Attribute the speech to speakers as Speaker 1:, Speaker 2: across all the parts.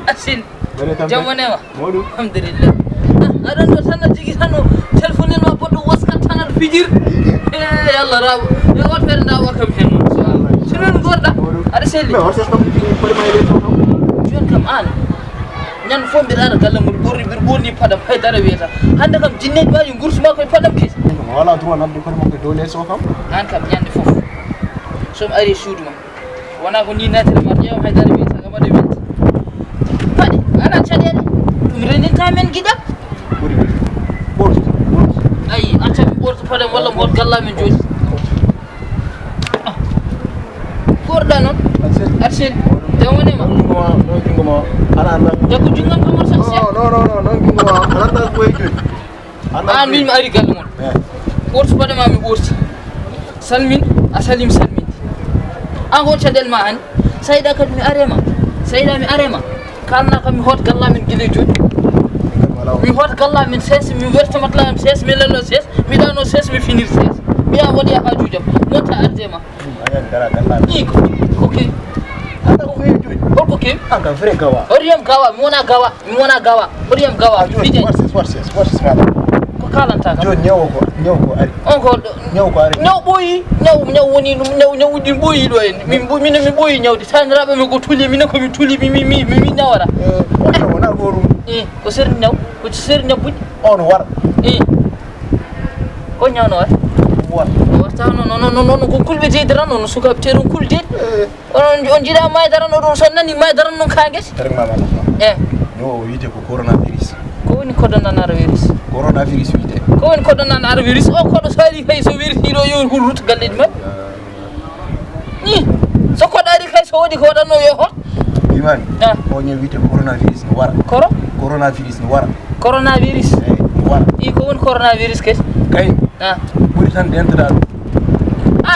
Speaker 1: Asin. Jamanema. Alhamdulillah. Adan do sana jigi sano telephone no bodo waskat tanar fijir. Yalla raw. Ya wat fer nda wakam hen. Sunan gorda. Ada seli. Jon kam an. Nyan fombirara galle mul burni padam haydara weta. Hande kam jinne bayu gursuma koy padam kis.
Speaker 2: Wala tuwa nabdu ko mo ko dole so kam.
Speaker 1: Nan kam nyande fof. Som ari suduma. Wana ko ni natere mar jew haydara weta gama de weta. Padi ana chadere. Renin tamen gida. Ay acca borto padam walla bor galla men jodi. Gorda non. Arsel. Jamone ma.
Speaker 2: Ngoma ana na.
Speaker 1: Jago jungam kamar saksi.
Speaker 2: No ngoma ana na ko eju.
Speaker 1: An min ari gal mon. Borto padam ami borto. Salmin asalim salmin. An go chadel ma an. Sayda kad mi arema. Sayda mi arema. Kalna kam mi hot galla min gile jodi. Mi hot galla min ses mi werta matla am ses mi lelo ses mi dano ses mi finir ses. Mi a wadi ha jujam. Mota arjema.
Speaker 2: Ayan gara galla.
Speaker 1: Iko. Okay.
Speaker 2: Ana ko eju.
Speaker 1: Ko ke?
Speaker 2: Anga fere gawa.
Speaker 1: Oriyam gawa, mi wona gawa. Oriyam gawa. Fije.
Speaker 2: What's this mala?
Speaker 1: Ko kalanta kam.
Speaker 2: Jo nyaw ko ari.
Speaker 1: On ko
Speaker 2: Nyaw ko ari.
Speaker 1: nyaw boyi, nyaw woni nyaw di boyi do en. Min boyi nyawdi. Tan rabe mi ko tuli mi ko mi tuli mi nyawara.
Speaker 2: Wona gorum.
Speaker 1: Ko ser nyaw, ko ser nyaw
Speaker 2: On war.
Speaker 1: Ko nyaw no
Speaker 2: War.
Speaker 1: Warta no ko kulbe je dara no suka teru kulde. On jida may dara no son nani may dara no kages.
Speaker 2: Tere mama. No wite ko coronavirus.
Speaker 1: Ko woni coronavirus.
Speaker 2: Coronavirus wite.
Speaker 1: Ko woni coronavirus o ko do sali kay so wir hiro yo hurut galle ma. Ni so ko dari kay so wodi ko dan no yo hot.
Speaker 2: Imani. O nye wite coronavirus no war. Coronavirus no war.
Speaker 1: Coronavirus.
Speaker 2: War.
Speaker 1: Ko woni coronavirus kes.
Speaker 2: Kay. Buri tan dentra.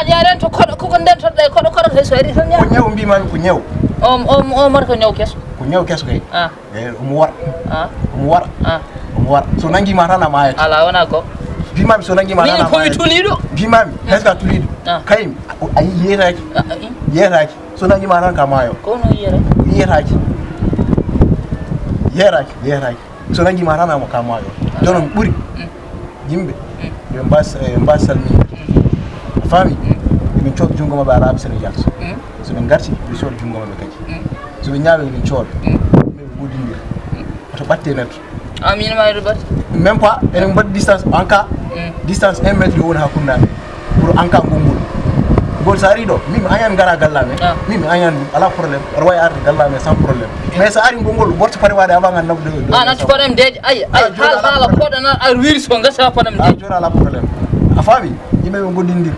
Speaker 1: Nyaren to ko dentra day ko kay so ari tan
Speaker 2: Ko nyaw mbi mami ko nyaw.
Speaker 1: O mar ko nyaw kes.
Speaker 2: Ko nyaw kes kay. War. War. So nangi marana maya.
Speaker 1: Ala wana ko.
Speaker 2: Bi mami so nangi marana maya.
Speaker 1: Min ko mi tulido.
Speaker 2: Bi mami heska tulido. Kay ay yeraki. So nangi marana ka mayo.
Speaker 1: Ko no
Speaker 2: Yeraki. So nangi marana mo ka mayo. Donon buri. Yimbe. Mbas salmi. Fami. Min chod jungo ma bara absene jaks. So min garti bi sol jungo ma be kay. So min nyaabe min chod. Me bodindir. To batte net.
Speaker 1: Amin ma rubat.
Speaker 2: Même pas en bad distance en cas distance 1 mètre won hakunda pour en cas ngongol. Gol sari do mimi ayan gara gallame. Mimi ayan ala problème. Roy ar gallame sans problème. Mais sa ari ngongol borto pare wade avant nabdo.
Speaker 1: Na ci podem deej ay hala ko dana ar virus ko ngasa podem deej.
Speaker 2: Jora la problème. Afami yimbe be godindir.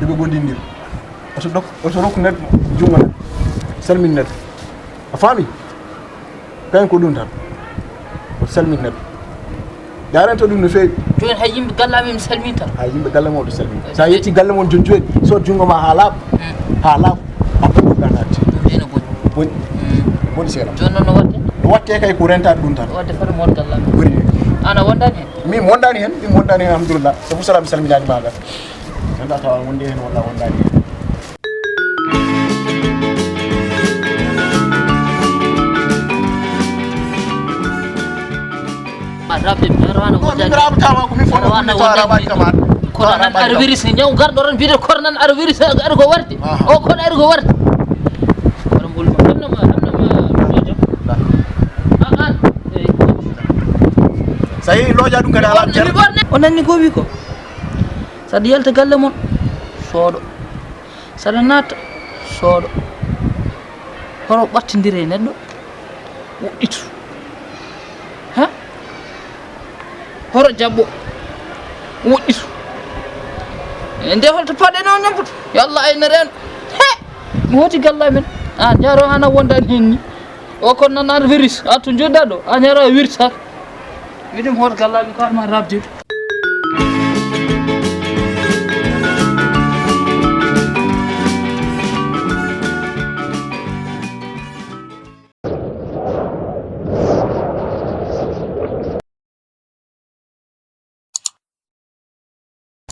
Speaker 2: Be godindir. Oto rok net jungo net. Salmin net. Afami kan ko dun tan. Salmin net. Yaran to dum no fe
Speaker 1: jon hay yimbe gallame mi salminta.
Speaker 2: Ha yimbe gallamo do salmin. Sa yetti galle mon jon joni so jungo ma halab. Apu ganati.
Speaker 1: Dina bon.
Speaker 2: Bon sera.
Speaker 1: Jon no watte.
Speaker 2: Watte kay ko renta dum tan.
Speaker 1: Watte far mod gallame.
Speaker 2: Buri.
Speaker 1: Ana wondani.
Speaker 2: Mi wondani hen, alhamdulillah. Sabu salam salminani maga. Nda tawa wonde hen walla wondani.
Speaker 1: Rabbe marwana wondani.
Speaker 2: Rabbe tawa ko mi fono rabbe kamat.
Speaker 1: Corona virus ni nyaw gardo ron video corona virus ar go warti. O ko ar go warti. Wala mbul ma hamna ma jojo.
Speaker 2: Sayi loja dum kada ala jar.
Speaker 1: Onani ko wi ko. Sadi yalta galle mon sodo. Sada nata sodo. Horo battindire neddo. Woditu. Ha? Horo jabbo. Woditu. Ende holto pade no nyambut. Yalla ay naren. He! Mo hoti galla men. Jaro ana wondani henni. O ko nanar virus. Atu jodado. Anyara virus. Widim hor galla mi ko ma rabdi.